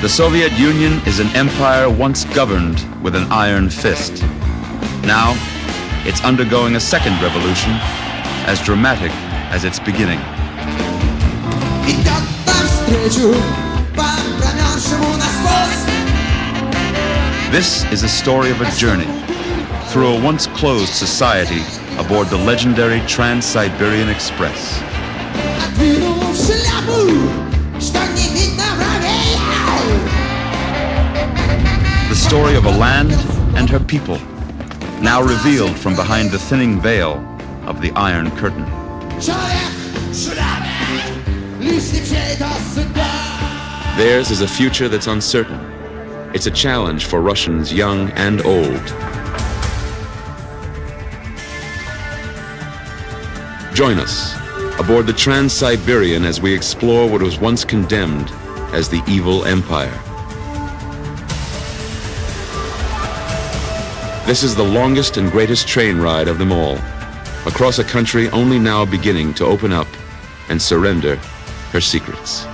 The Soviet Union is an empire once governed with an iron fist. Now, it's undergoing a second revolution, as dramatic as its beginning. This is a story of a journey through a once closed society aboard the legendary Trans-Siberian Express. The story of a land and her people, now revealed from behind the thinning veil of the Iron Curtain. Theirs is a future that's uncertain. It's a challenge for Russians young and old. Join us aboard the Trans-Siberian as we explore what was once condemned as the evil empire. This is the longest and greatest train ride of them all, across a country only now beginning to open up and surrender her secrets.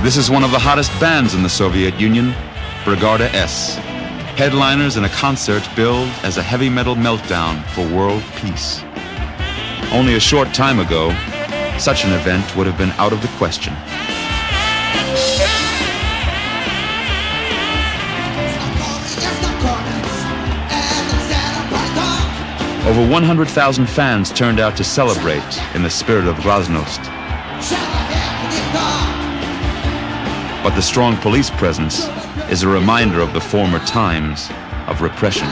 This is one of the hottest bands in the Soviet Union, Brigada S. Headliners in a concert billed as a heavy metal meltdown for world peace. Only a short time ago, such an event would have been out of the question. Over 100,000 fans turned out to celebrate in the spirit of Glasnost. But the strong police presence is a reminder of the former times of repression.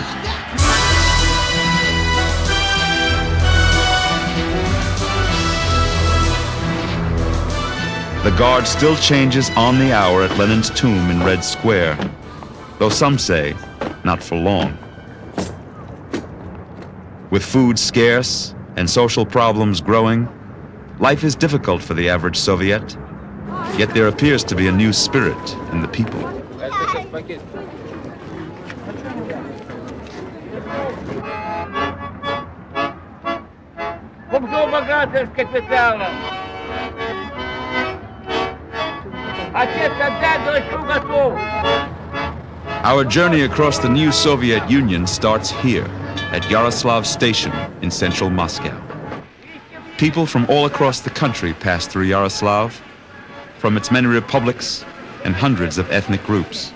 The guard still changes on the hour at Lenin's tomb in Red Square, though some say not for long. With food scarce and social problems growing, life is difficult for the average Soviet. Yet there appears to be a new spirit in the people. Our journey across the new Soviet Union starts here at Yaroslavl Station in central Moscow. People from all across the country pass through Yaroslavl, from its many republics and hundreds of ethnic groups.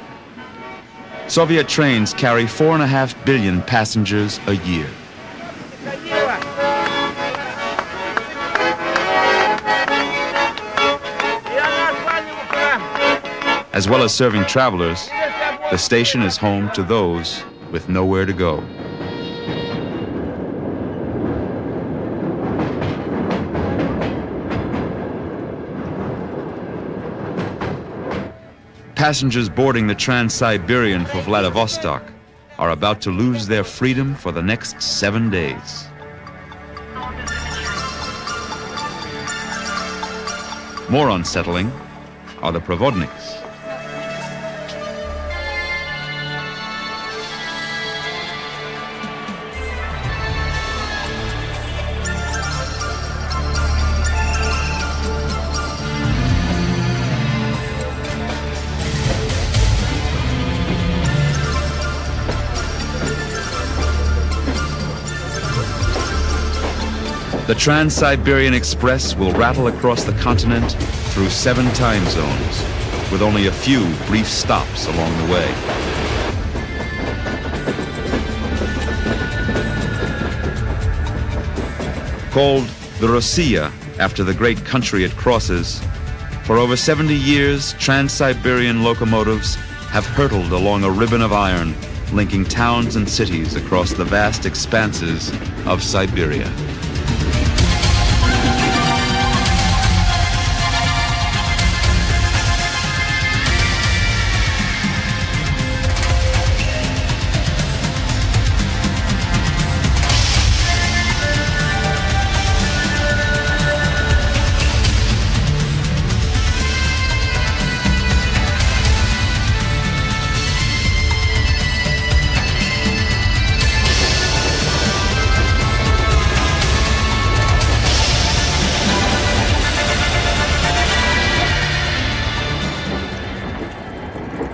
Soviet trains carry 4.5 billion passengers a year. As well as serving travelers, the station is home to those with nowhere to go. Passengers boarding the Trans-Siberian for Vladivostok are about to lose their freedom for the next 7 days. More unsettling are the provodniks. The Trans-Siberian Express will rattle across the continent through 7 time zones, with only a few brief stops along the way. Called the Rossiya, after the great country it crosses, for over 70 years, Trans-Siberian locomotives have hurtled along a ribbon of iron, linking towns and cities across the vast expanses of Siberia.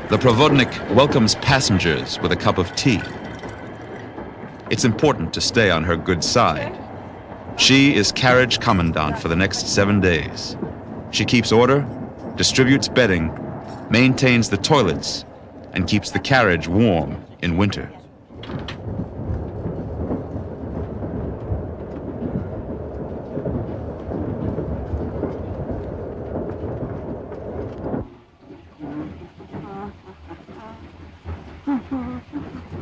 The Provodnik welcomes passengers with a cup of tea. It's important to stay on her good side. She is carriage commandant for the next 7 days. She keeps order, distributes bedding, maintains the toilets, and keeps the carriage warm in winter.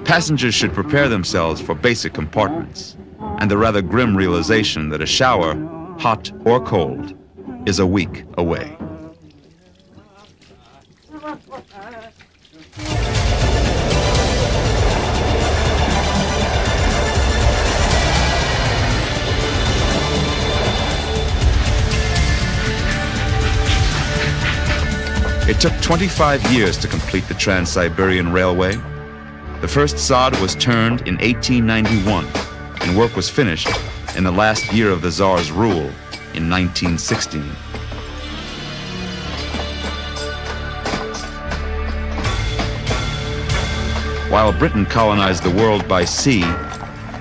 Passengers should prepare themselves for basic compartments and the rather grim realization that a shower, hot or cold, is a week away. It took 25 years to complete the Trans-Siberian Railway. The first sod was turned in 1891, and work was finished in the last year of the Tsar's rule in 1916. While Britain colonized the world by sea,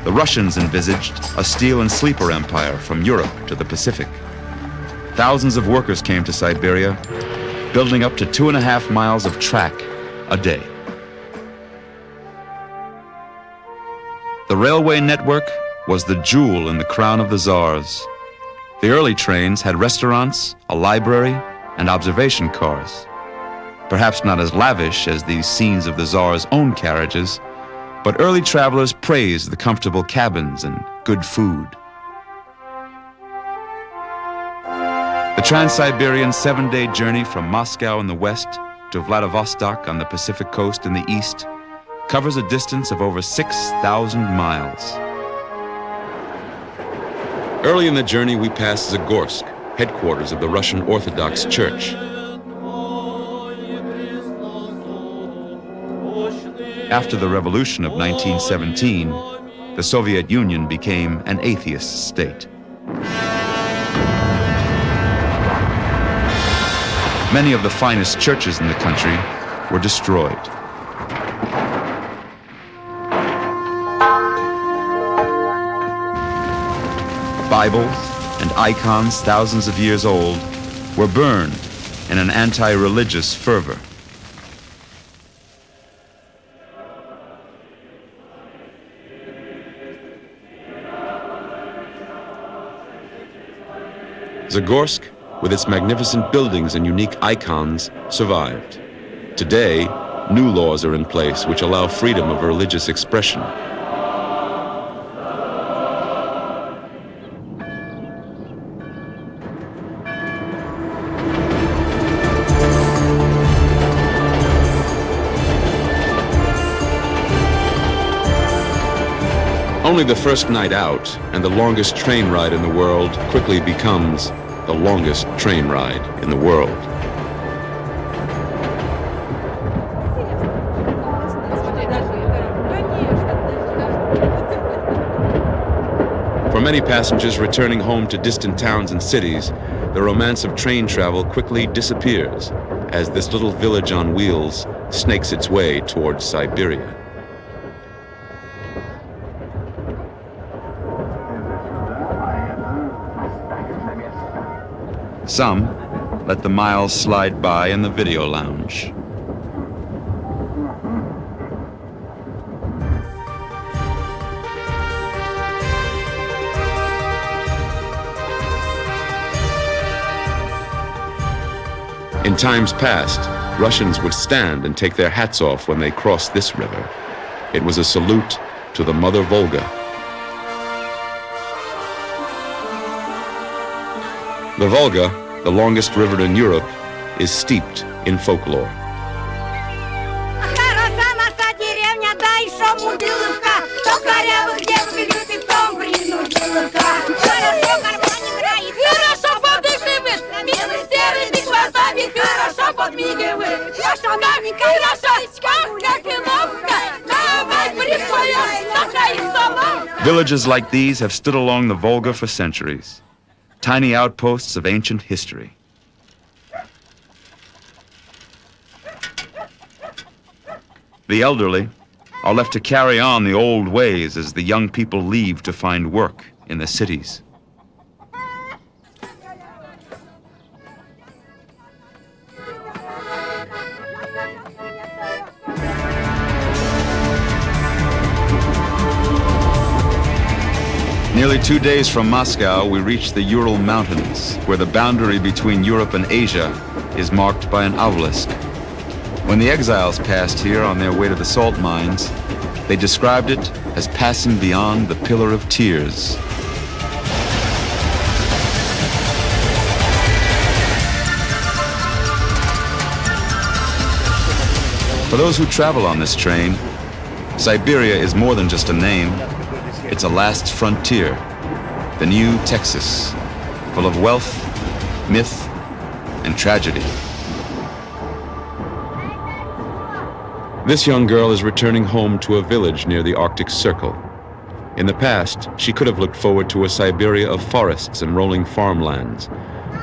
the Russians envisaged a steel and sleeper empire from Europe to the Pacific. Thousands of workers came to Siberia, building up to 2.5 miles of track a day. The railway network was the jewel in the crown of the Tsars. The early trains had restaurants, a library, and observation cars. Perhaps not as lavish as these scenes of the Tsar's own carriages, but early travelers praised the comfortable cabins and good food. The Trans-Siberian 7-day journey from Moscow in the west to Vladivostok on the Pacific coast in the east covers a distance of over 6,000 miles. Early in the journey, we passed Zagorsk, headquarters of the Russian Orthodox Church. After the revolution of 1917, the Soviet Union became an atheist state. Many of the finest churches in the country were destroyed. Bibles and icons thousands of years old were burned in an anti-religious fervor. Zagorsk, with its magnificent buildings and unique icons, survived. Today, new laws are in place which allow freedom of religious expression. Only the first night out and the longest train ride in the world quickly becomes the longest train ride in the world. For many passengers returning home to distant towns and cities, the romance of train travel quickly disappears as this little village on wheels snakes its way towards Siberia. Some let the miles slide by in the video lounge. In times past, Russians would stand and take their hats off when they crossed this river. It was a salute to the Mother Volga. The Volga, the longest river in Europe, is steeped in folklore. Villages like these have stood along the Volga for centuries, tiny outposts of ancient history. The elderly are left to carry on the old ways as the young people leave to find work in the cities. Nearly 2 days from Moscow, we reach the Ural Mountains, where the boundary between Europe and Asia is marked by an obelisk. When the exiles passed here on their way to the salt mines, they described it as passing beyond the Pillar of Tears. For those who travel on this train, Siberia is more than just a name. It's a last frontier, the new Texas, full of wealth, myth, and tragedy. This young girl is returning home to a village near the Arctic Circle. In the past, she could have looked forward to a Siberia of forests and rolling farmlands,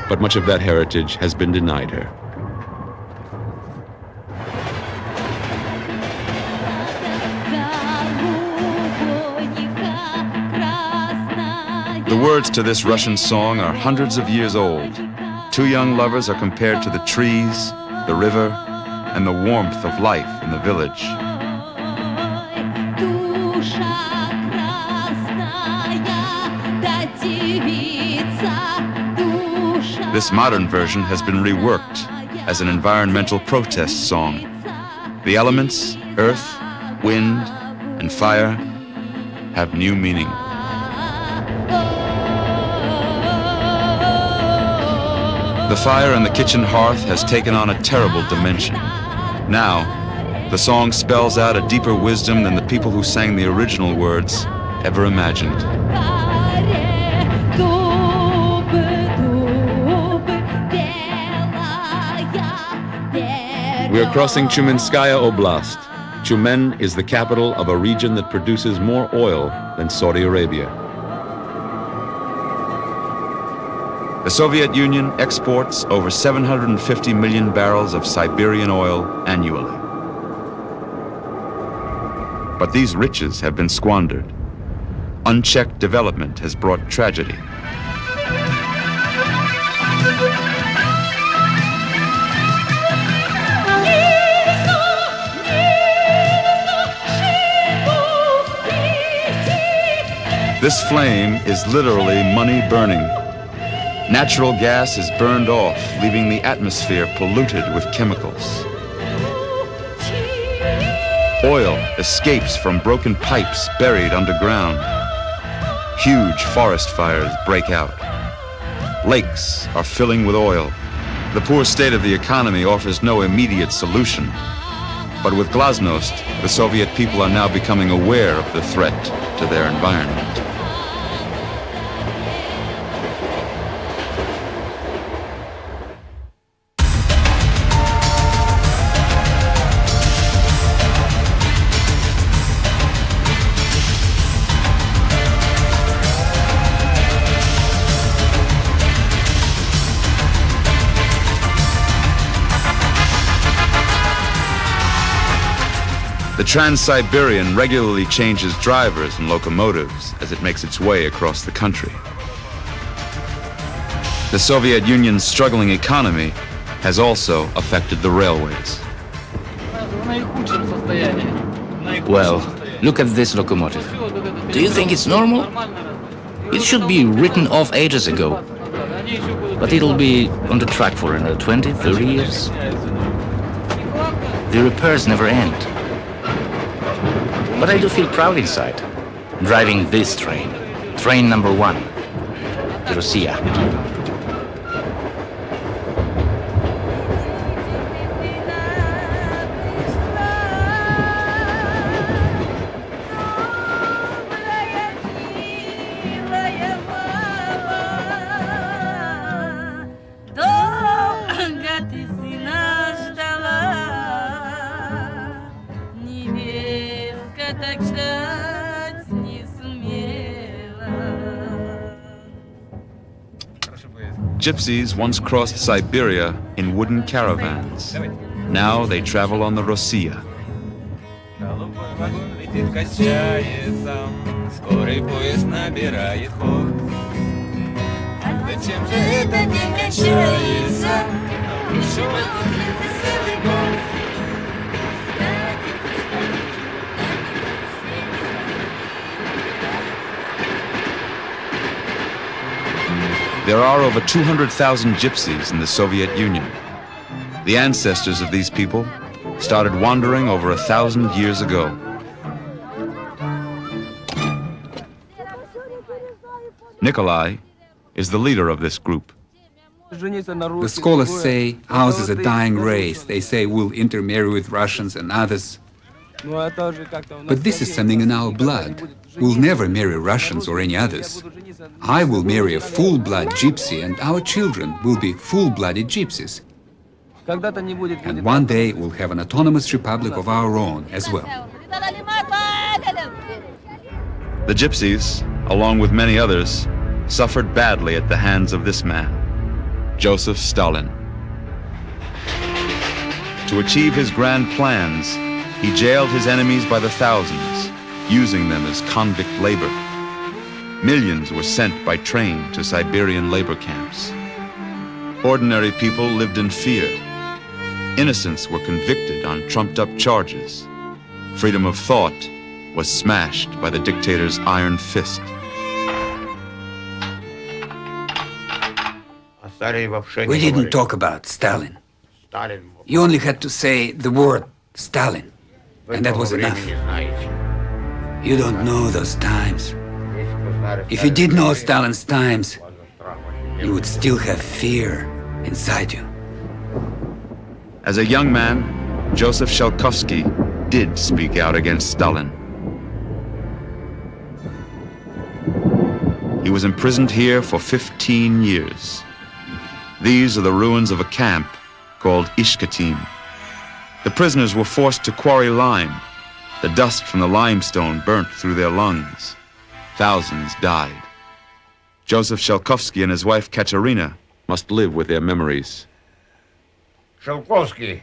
but much of that heritage has been denied her. The words to this Russian song are hundreds of years old. Two young lovers are compared to the trees, the river, and the warmth of life in the village. This modern version has been reworked as an environmental protest song. The elements, earth, wind, and fire, have new meaning. The fire in the kitchen hearth has taken on a terrible dimension. Now, the song spells out a deeper wisdom than the people who sang the original words ever imagined. We are crossing Tyumenskaya Oblast. Tyumen is the capital of a region that produces more oil than Saudi Arabia. The Soviet Union exports over 750 million barrels of Siberian oil annually. But these riches have been squandered. Unchecked development has brought tragedy. This flame is literally money burning. Natural gas is burned off, leaving the atmosphere polluted with chemicals. Oil escapes from broken pipes buried underground. Huge forest fires break out. Lakes are filling with oil. The poor state of the economy offers no immediate solution. But with Glasnost, the Soviet people are now becoming aware of the threat to their environment. The Trans-Siberian regularly changes drivers and locomotives as it makes its way across the country. The Soviet Union's struggling economy has also affected the railways. Well, look at this locomotive. Do you think it's normal? It should be written off ages ago. But it'll be on the track for another 20, 30 years. The repairs never end. But I do feel proud inside, driving this train, train number 1, to Russia. Gypsies once crossed Siberia in wooden caravans. Now they travel on the Russia. There are over 200,000 gypsies in the Soviet Union. The ancestors of these people started wandering over 1,000 years ago. Nikolai is the leader of this group. The scholars say ours is a dying race. They say we'll intermarry with Russians and others. But this is something in our blood. We'll never marry Russians or any others. I will marry a full-blood gypsy, and our children will be full-blooded gypsies. And one day we'll have an autonomous republic of our own as well. The gypsies, along with many others, suffered badly at the hands of this man, Joseph Stalin. To achieve his grand plans, he jailed his enemies by the thousands, using them as convict labor. Millions were sent by train to Siberian labor camps. Ordinary people lived in fear. Innocents were convicted on trumped-up charges. Freedom of thought was smashed by the dictator's iron fist. We didn't talk about Stalin. You only had to say the word Stalin, and that was enough. You don't know those times. If you did know Stalin's times, you would still have fear inside you. As a young man, Joseph Shalkovsky did speak out against Stalin. He was imprisoned here for 15 years. These are the ruins of a camp called Ishkatim. The prisoners were forced to quarry lime. The dust from the limestone burnt through their lungs. Thousands died. Joseph Shalkovsky and his wife Katerina must live with their memories. Shalkovsky,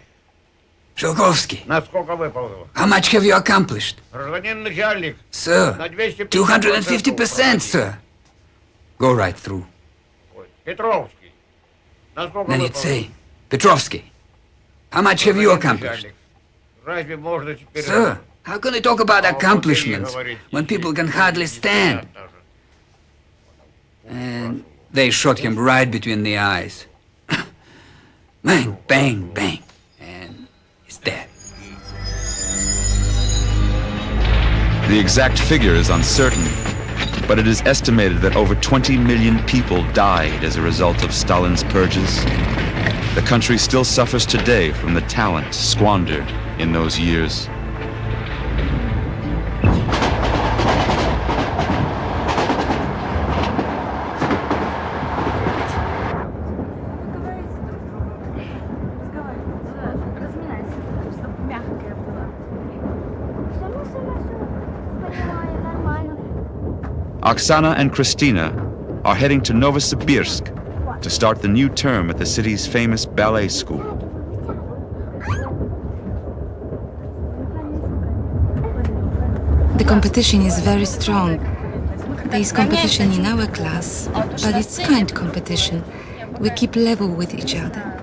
how much have you accomplished? Sir, 250%, sir. Go right through. Then you'd say, Petrovsky, how much have you accomplished? Sir, how can you talk about accomplishments when people can hardly stand? And they shot him right between the eyes. Bang, bang, bang, and he's dead. The exact figure is uncertain, but it is estimated that over 20 million people died as a result of Stalin's purges. The country still suffers today from the talent squandered in those years. Oksana and Christina are heading to Novosibirsk to start the new term at the city's famous ballet school. The competition is very strong. There is competition in our class, but it's kind competition. We keep level with each other.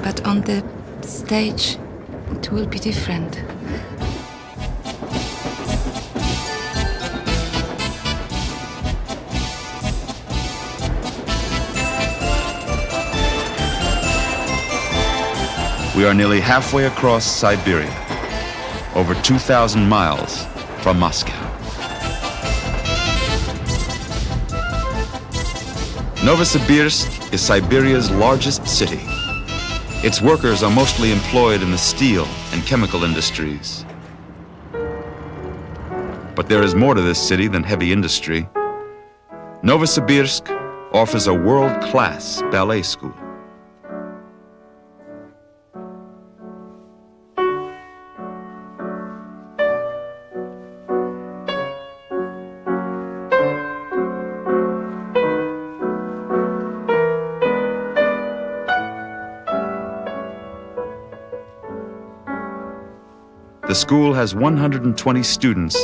But on the stage, it will be different. We are nearly halfway across Siberia, over 2,000 miles from Moscow. Novosibirsk is Siberia's largest city. Its workers are mostly employed in the steel and chemical industries. But there is more to this city than heavy industry. Novosibirsk offers a world-class ballet school. The school has 120 students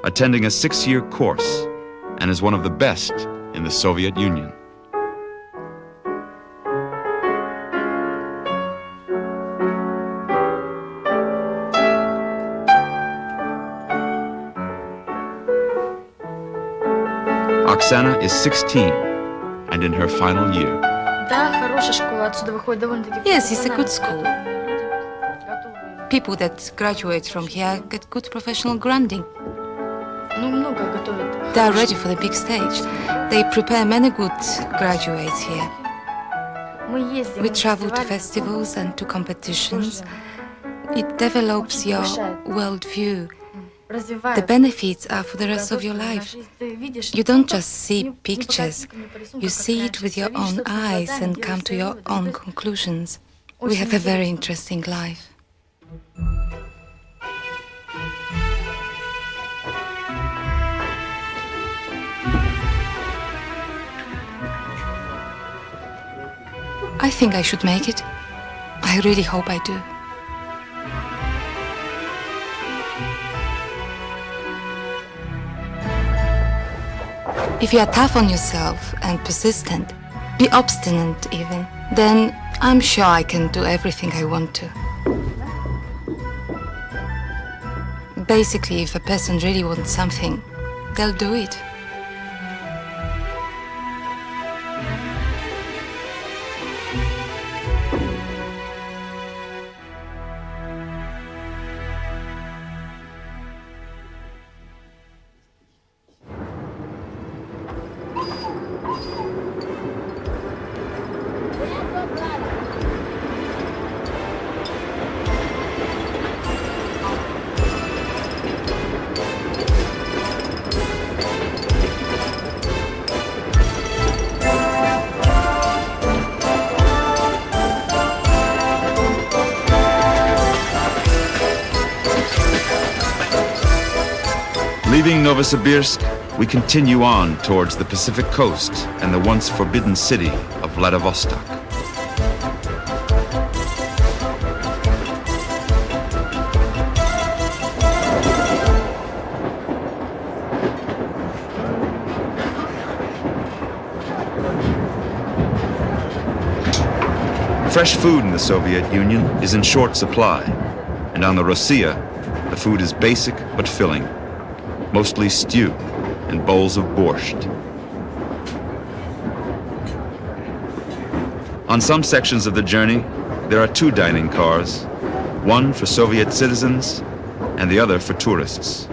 attending a 6-year course and is one of the best in the Soviet Union. Oksana is 16 and in her final year. Yes, it's a good school. People that graduate from here get good professional grounding. They are ready for the big stage. They prepare many good graduates here. We travel to festivals and to competitions. It develops your worldview. The benefits are for the rest of your life. You don't just see pictures. You see it with your own eyes and come to your own conclusions. We have a very interesting life. I think I should make it. I really hope I do. If you are tough on yourself and persistent, be obstinate even, then I'm sure I can do everything I want to. Basically, if a person really wants something, they'll do it. Leaving Novosibirsk, we continue on towards the Pacific coast and the once forbidden city of Vladivostok. Fresh food in the Soviet Union is in short supply, and on the Rossiya, the food is basic but filling. Mostly stew and bowls of borscht. On some sections of the journey, there are 2 dining cars, one for Soviet citizens and the other for tourists.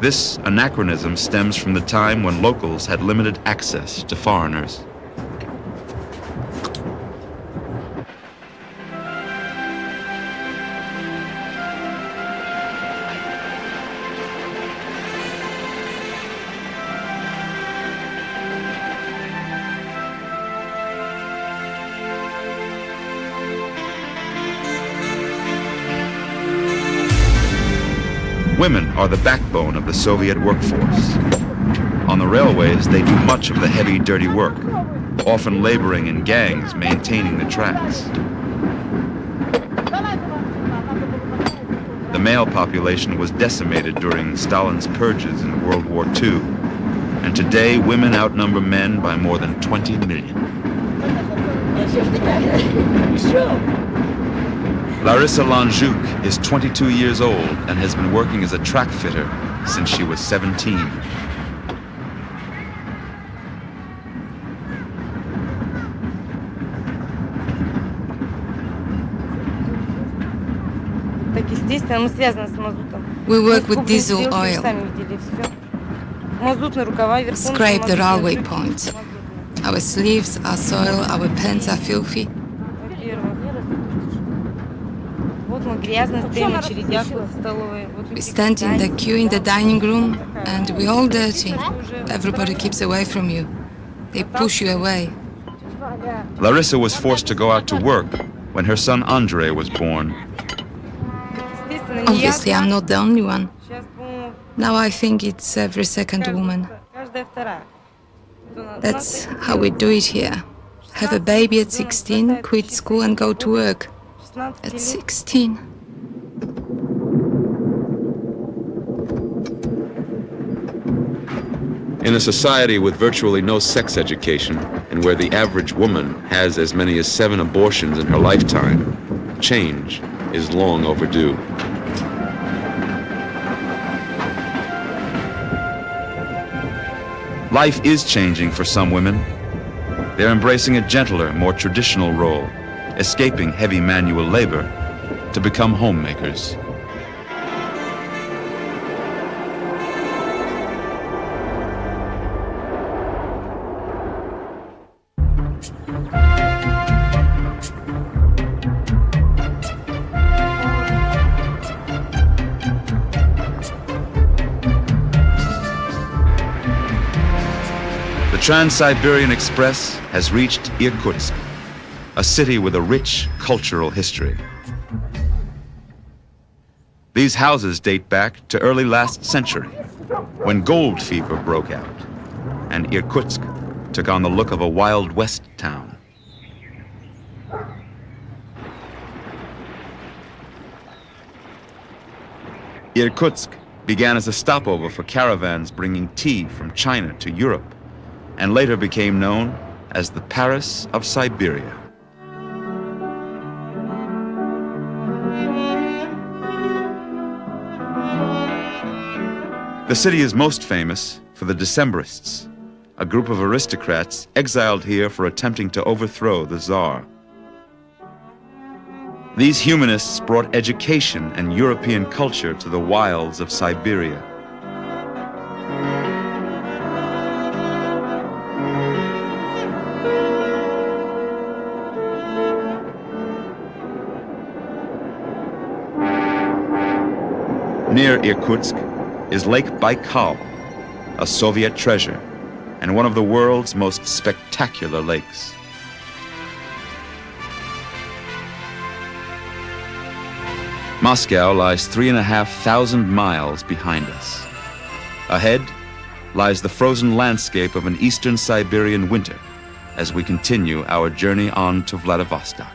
This anachronism stems from the time when locals had limited access to foreigners. Women are the backbone of the Soviet workforce. On the railways, they do much of the heavy, dirty work, often laboring in gangs maintaining the tracks. The male population was decimated during Stalin's purges in World War II, and today women outnumber men by more than 20 million. Larissa Lanjuk is 22 years old and has been working as a track fitter since she was 17. We work with diesel oil. Scrape the railway points. Our sleeves are soiled, our pants are filthy. We stand in the queue in the dining room and we're all dirty. Everybody keeps away from you. They push you away. Larissa was forced to go out to work when her son Andrei was born. Obviously, I'm not the only one. Now I think it's every second woman. That's how we do it here. Have a baby at 16, quit school and go to work. At 16. In a society with virtually no sex education, and where the average woman has as many as 7 abortions in her lifetime, change is long overdue. Life is changing for some women. They're embracing a gentler, more traditional role, escaping heavy manual labor to become homemakers. The Trans-Siberian Express has reached Irkutsk, a city with a rich cultural history. These houses date back to early last century, when gold fever broke out, and Irkutsk took on the look of a Wild West town. Irkutsk began as a stopover for caravans bringing tea from China to Europe, and later became known as the Paris of Siberia. The city is most famous for the Decembrists, a group of aristocrats exiled here for attempting to overthrow the Tsar. These humanists brought education and European culture to the wilds of Siberia. Near Irkutsk is Lake Baikal, a Soviet treasure and one of the world's most spectacular lakes. Moscow lies 3,500 miles behind us. Ahead lies the frozen landscape of an eastern Siberian winter as we continue our journey on to Vladivostok.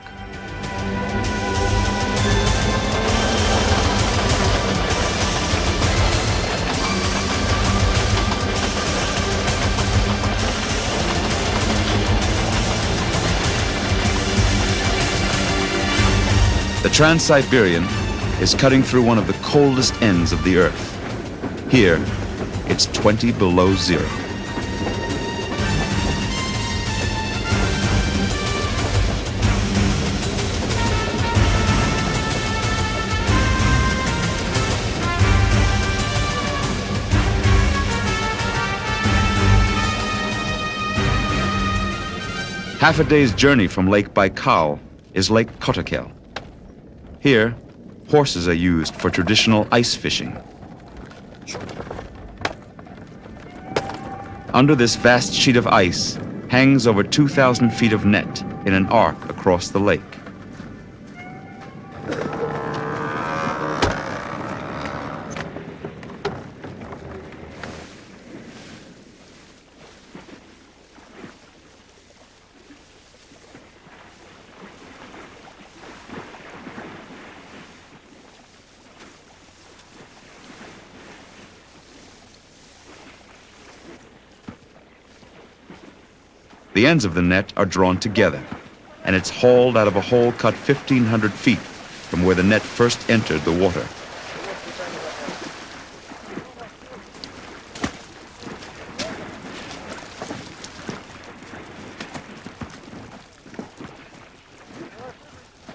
The Trans-Siberian is cutting through one of the coldest ends of the Earth. Here, it's 20 below zero. Half a day's journey from Lake Baikal is Lake Kotokel. Here, horses are used for traditional ice fishing. Under this vast sheet of ice hangs over 2,000 feet of net in an arc across the lake. The ends of the net are drawn together, and it's hauled out of a hole cut 1,500 feet from where the net first entered the water.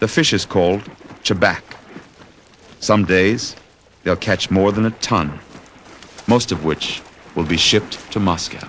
The fish is called chabak. Some days, they'll catch more than a ton, most of which will be shipped to Moscow.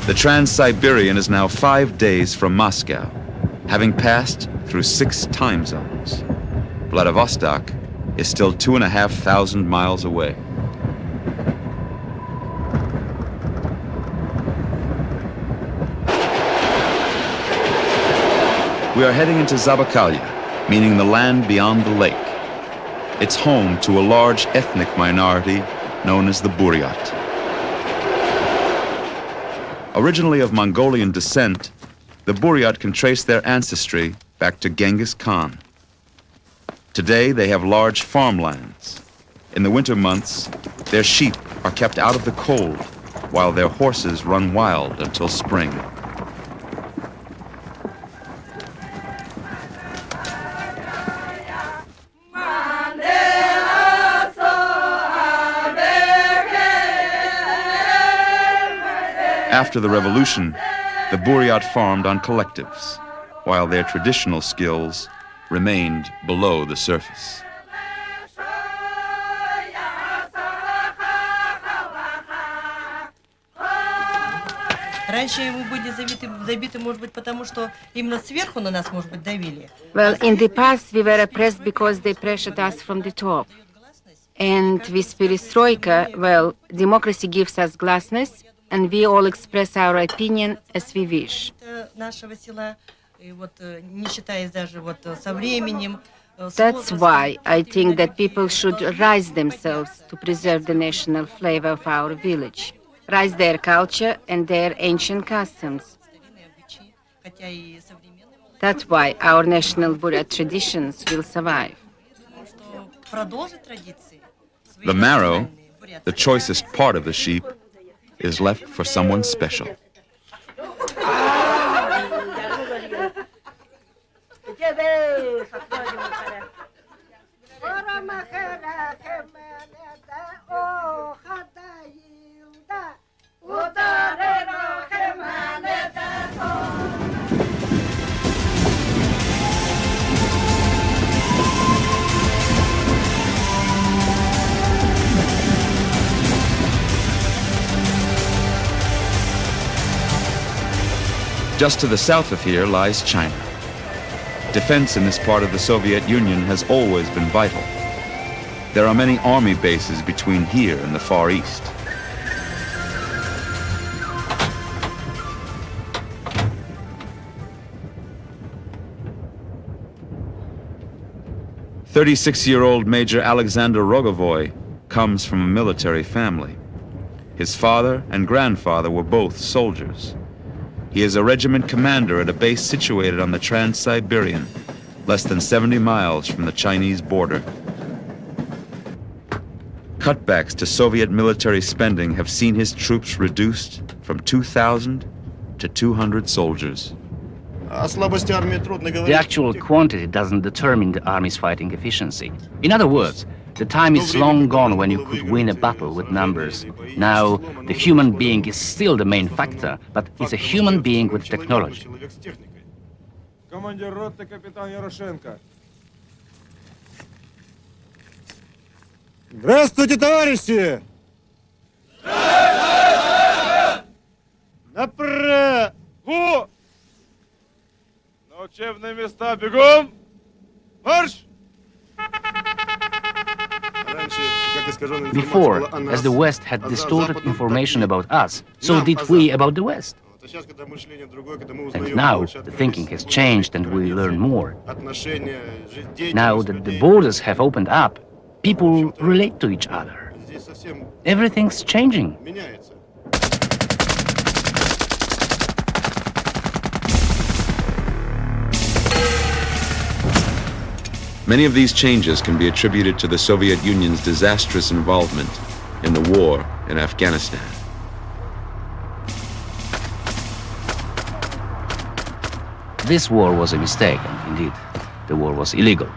The Trans-Siberian is now 5 days from Moscow, having passed through 6 time zones. Vladivostok is still 2,500 miles away. We are heading into Zabakalya, meaning the land beyond the lake. It's home to a large ethnic minority known as the Buryat. Originally of Mongolian descent, the Buryat can trace their ancestry back to Genghis Khan. Today, they have large farmlands. In the winter months, their sheep are kept out of the cold, while their horses run wild until spring. After the revolution, the Buryat farmed on collectives, while their traditional skills remained below the surface. Well, in the past we were oppressed because they pressured us from the top. And with perestroika, well, democracy gives us glassness, and we all express our opinion as we wish. That's why I think that people should rise themselves to preserve the national flavor of our village, rise their culture and their ancient customs. That's why our national Buryat traditions will survive. The marrow, the choicest part of the sheep, is left for someone special. Just to the south of here lies China. Defense in this part of the Soviet Union has always been vital. There are many army bases between here and the Far East. "36-year-old Major Alexander Rogovoy comes from a military family. His father and grandfather were both soldiers. He is a regiment commander at a base situated on the Trans-Siberian, less than 70 miles from the Chinese border. Cutbacks to Soviet military spending have seen his troops reduced from 2,000 to 200 soldiers. The actual quantity doesn't determine the army's fighting efficiency. In other words, the time is long gone when you could win a battle with numbers. Now, the human being is still the main factor, but it's a human being with technology. Здравствуйте, товарищи! Направо! На учебном Before, as the West had distorted information about us, so did we about the West. And now the thinking has changed and we learn more. Now that the borders have opened up, people relate to each other. Everything's changing. Many of these changes can be attributed to the Soviet Union's disastrous involvement in the war in Afghanistan. This war was a mistake, and indeed, the war was illegal.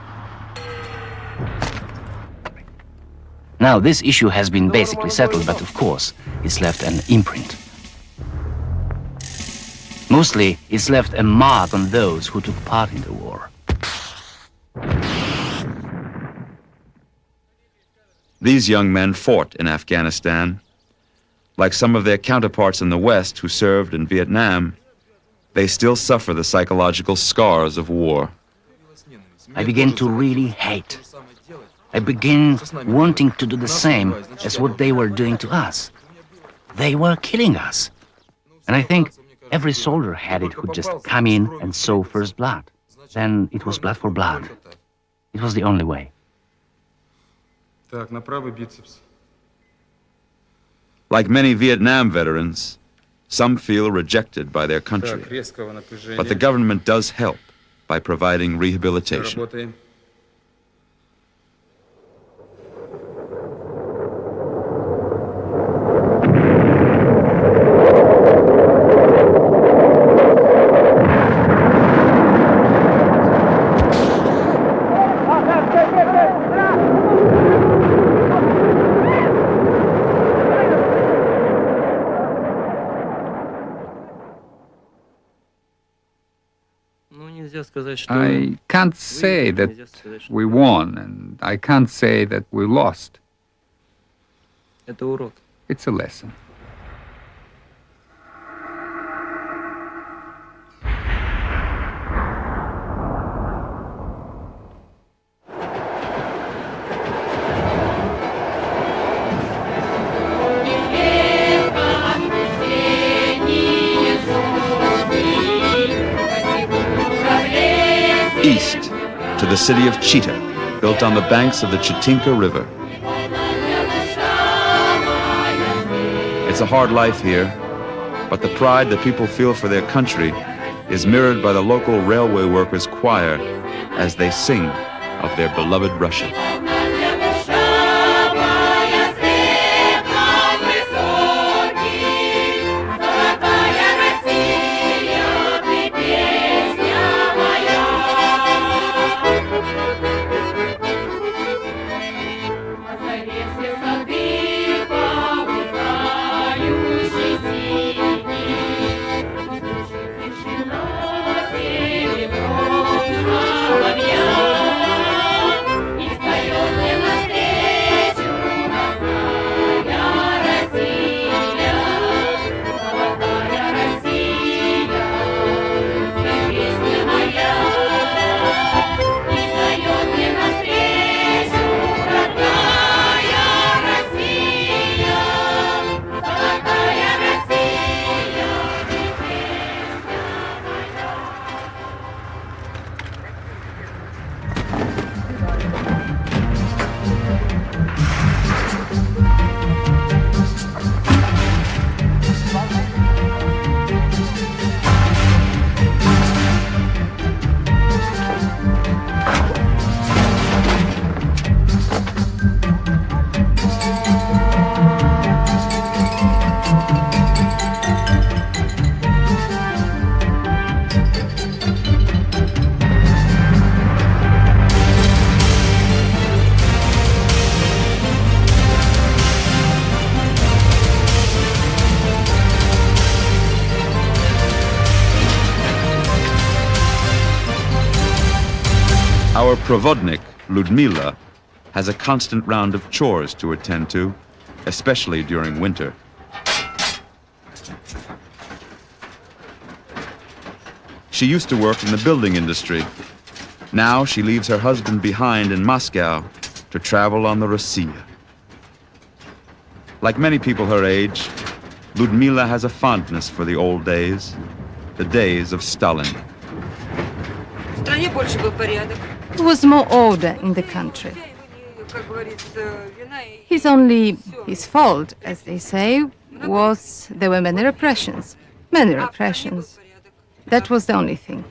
Now, this issue has been basically settled, but of course, it's left an imprint. Mostly, it's left a mark on those who took part in the war. These young men fought in Afghanistan. Like some of their counterparts in the West who served in Vietnam, they still suffer the psychological scars of war. I begin to really hate. I begin wanting to do the same as what they were doing to us. They were killing us. And I think every soldier had it who just come in and sow first blood. Then it was blood for blood. It was the only way. Like many Vietnam veterans, some feel rejected by their country. But the government does help by providing rehabilitation. I can't say that we won, and I can't say that we lost. It's a lesson. East to the city of Chita, built on the banks of the Chitinka River. It's a hard life here, but the pride that people feel for their country is mirrored by the local railway workers' choir as they sing of their beloved Russia. Our provodnik, Ludmila, has a constant round of chores to attend to, especially during winter. She used to work in the building industry. Now she leaves her husband behind in Moscow to travel on the Rossiya. Like many people her age, Ludmila has a fondness for the old days, the days of Stalin. It was more order in the country. His fault, as they say, was there were many repressions. Many repressions. That was the only thing.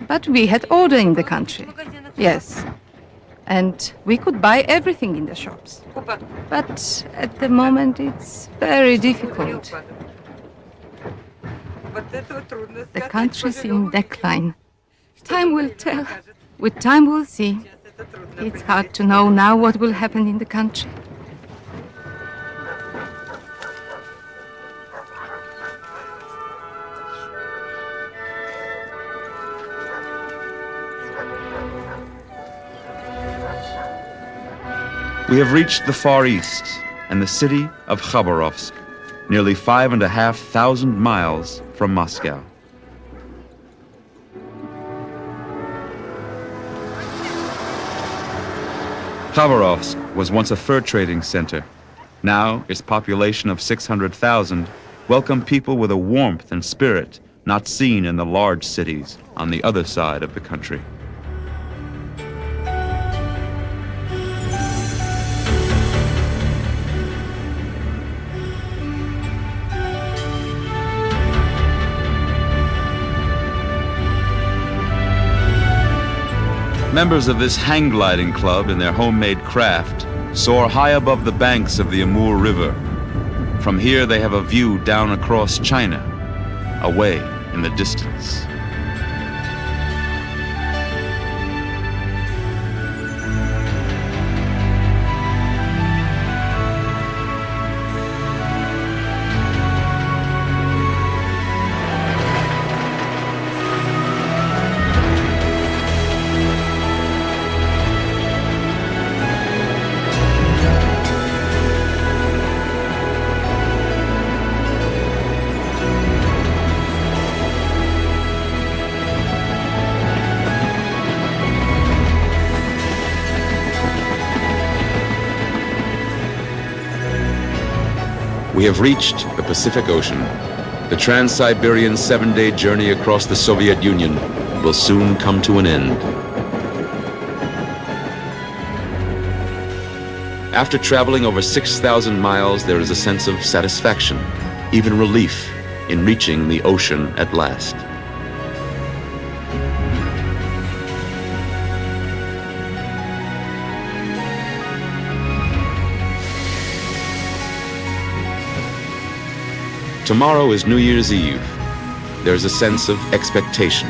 But we had order in the country. Yes. And we could buy everything in the shops. But at the moment it's very difficult. The country's in decline. Time will tell. With time we'll see. It's hard to know now what will happen in the country. We have reached the Far East and the city of Khabarovsk, nearly 5,500 miles from Moscow. Khabarovsk was once a fur trading center. Now, its population of 600,000 welcome people with a warmth and spirit not seen in the large cities on the other side of the country. Members of this hang gliding club in their homemade craft soar high above the banks of the Amur River. From here they have a view down across China, away in the distance. We have reached the Pacific Ocean. The Trans-Siberian 7-day journey across the Soviet Union will soon come to an end. After traveling over 6,000 miles, there is a sense of satisfaction, even relief, in reaching the ocean at last. Tomorrow is New Year's Eve. There's a sense of expectation.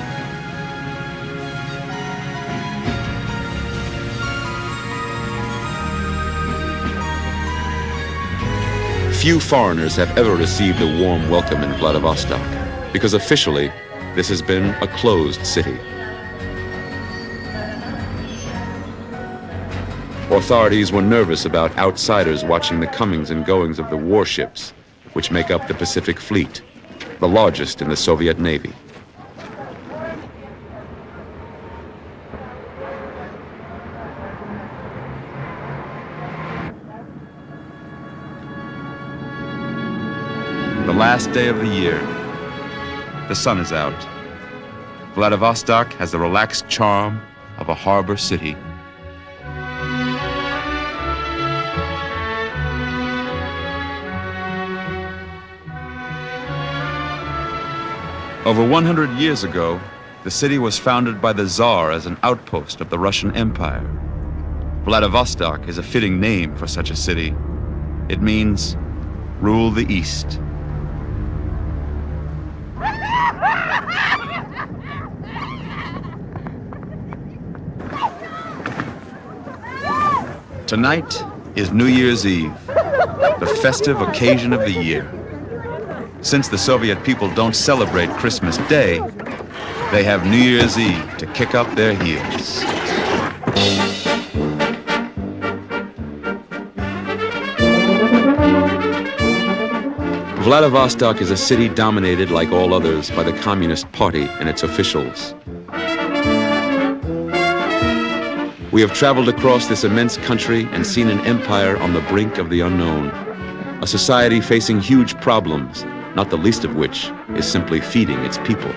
Few foreigners have ever received a warm welcome in Vladivostok, because officially, this has been a closed city. Authorities were nervous about outsiders watching the comings and goings of the warships, which make up the Pacific Fleet, the largest in the Soviet Navy. The last day of the year. The sun is out. Vladivostok has the relaxed charm of a harbor city. Over 100 years ago, the city was founded by the Tsar as an outpost of the Russian Empire. Vladivostok is a fitting name for such a city. It means, rule the East. Tonight is New Year's Eve, the festive occasion of the year. Since the Soviet people don't celebrate Christmas Day, they have New Year's Eve to kick up their heels. Vladivostok is a city dominated, like all others, by the Communist Party and its officials. We have traveled across this immense country and seen an empire on the brink of the unknown, a society facing huge problems, not the least of which is simply feeding its people.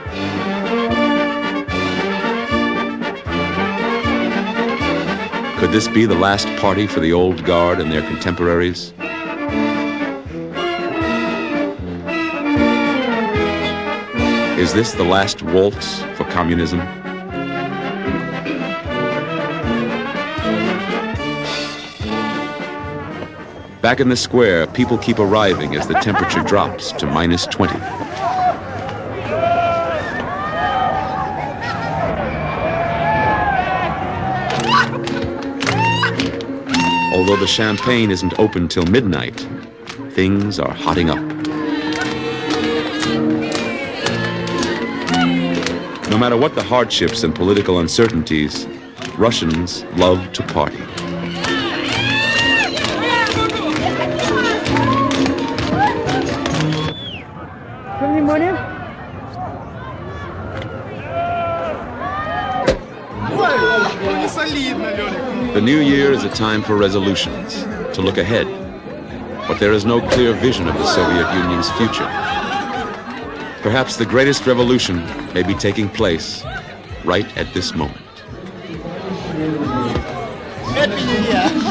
Could this be the last party for the old guard and their contemporaries? Is this the last waltz for communism? Back in the square, people keep arriving as the temperature drops to -20. Although the champagne isn't open till midnight, things are hotting up. No matter what the hardships and political uncertainties, Russians love to party. The new year is a time for resolutions, to look ahead. But there is no clear vision of the Soviet Union's future. Perhaps the greatest revolution may be taking place right at this moment. Happy New Year!